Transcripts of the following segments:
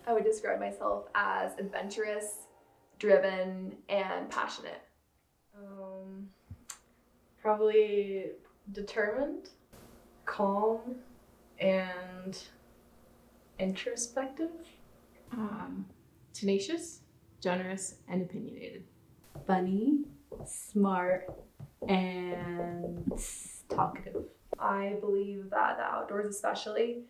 I would describe myself as adventurous, driven, and passionate. Um, Probably determined, calm, and introspective. Tenacious, generous, and opinionated. Funny, smart, and talkative. I believe that the outdoors especially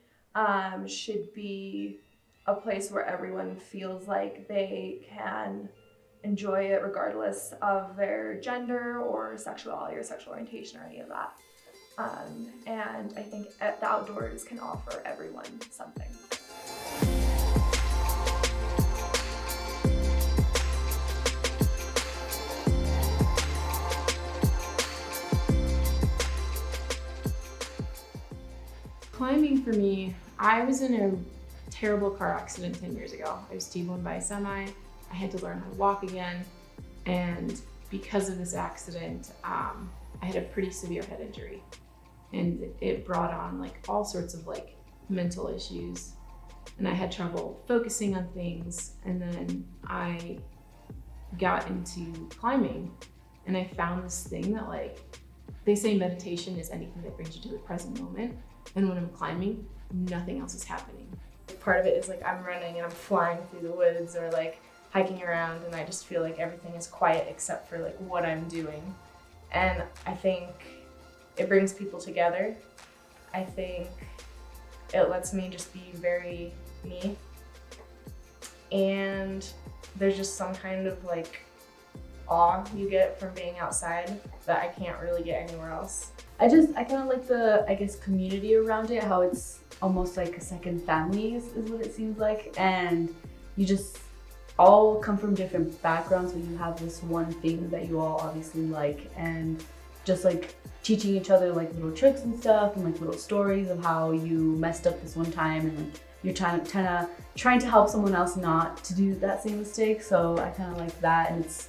should be a place where everyone feels like they can enjoy it regardless of their gender or sexuality or sexual orientation or any of that. And I think the outdoors can offer everyone something. Climbing for me, I was in a terrible car accident 10 years ago. I was T-boned by a semi. I had to learn how to walk again. And because of this accident, I had a pretty severe head injury. And it brought on like all sorts of like mental issues. And I had trouble focusing on things. And then I got into climbing and I found this thing that like, they say meditation is anything that brings you to the present moment. And when I'm climbing, nothing else is happening. Part of it is like I'm running and I'm flying through the woods or like hiking around, and I just feel like everything is quiet except for like what I'm doing. And I think it brings people together. I think it lets me just be very me. And there's just some kind of like awe you get from being outside that I can't really get anywhere else. I kind of like the, I guess, community around it, how it's almost like a second family is what it seems like. And you just all come from different backgrounds, but you have this one thing that you all obviously like, and just like teaching each other like little tricks and stuff and like little stories of how you messed up this one time, and like you're trying to help someone else not to do that same mistake. So I kind of like that, and it's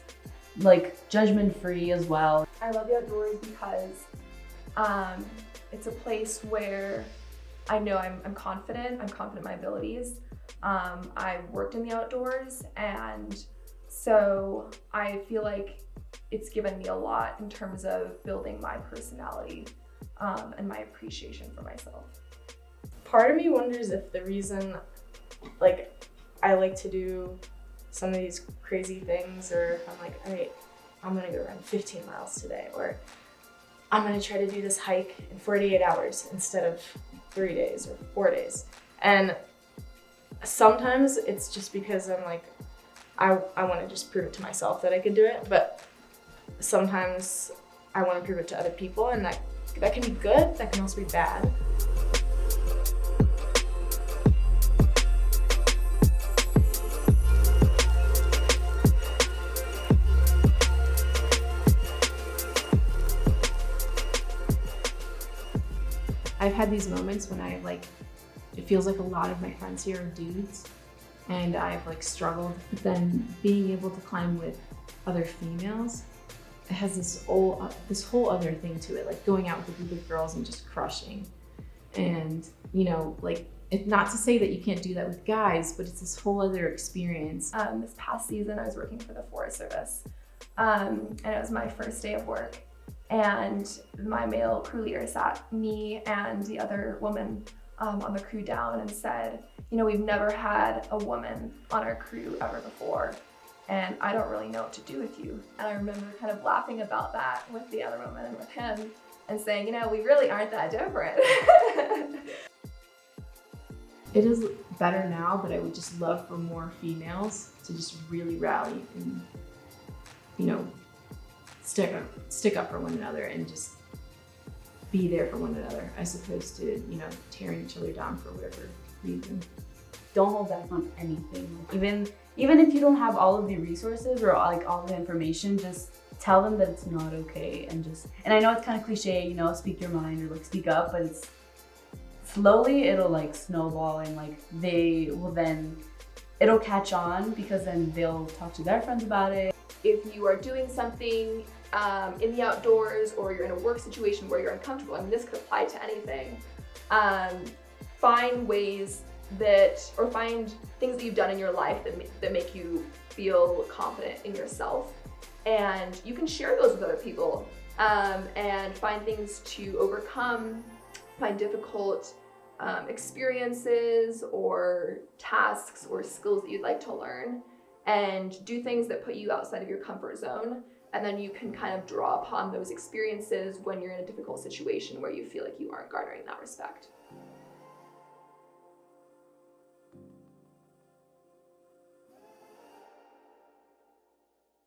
like judgment free as well. I love the outdoors because it's a place where I know I'm confident in my abilities. I've worked in the outdoors, and so I feel like it's given me a lot in terms of building my personality and my appreciation for myself. Part of me wonders if the reason like I like to do some of these crazy things, or if I'm like, all right, I'm gonna go run 15 miles today, or I'm gonna try to do this hike in 48 hours instead of 3 days or 4 days. And sometimes it's just because I'm like, I wanna just prove it to myself that I could do it, but sometimes I wanna prove it to other people, and that can be good, that can also be bad. I've had these moments when it feels like a lot of my friends here are dudes, and I've like struggled. But then being able to climb with other females, it has this whole other thing to it, like going out with a group of girls and just crushing. And like, it's not to say that you can't do that with guys, but it's this whole other experience. This past season, I was working for the Forest Service, and it was my first day of work. And my male crew leader sat me and the other woman on the crew down and said, we've never had a woman on our crew ever before, and I don't really know what to do with you. And I remember kind of laughing about that with the other woman and with him and saying, we really aren't that different. It is better now, but I would just love for more females to just really rally and, stick up for one another and just be there for one another, as opposed to, tearing each other down for whatever reason. Don't hold back on anything. Even if you don't have all of the resources or like all the information, just tell them that it's not okay, and I know it's kind of cliche, speak your mind or like speak up, but it's slowly it'll like snowball, and like it'll catch on, because then they'll talk to their friends about it. If you are doing something in the outdoors, or you're in a work situation where you're uncomfortable, this could apply to anything, find ways or find things that you've done in your life that make you feel confident in yourself. And you can share those with other people, and find things to overcome, find difficult experiences or tasks or skills that you'd like to learn, and do things that put you outside of your comfort zone. And then you can kind of draw upon those experiences when you're in a difficult situation where you feel like you aren't garnering that respect.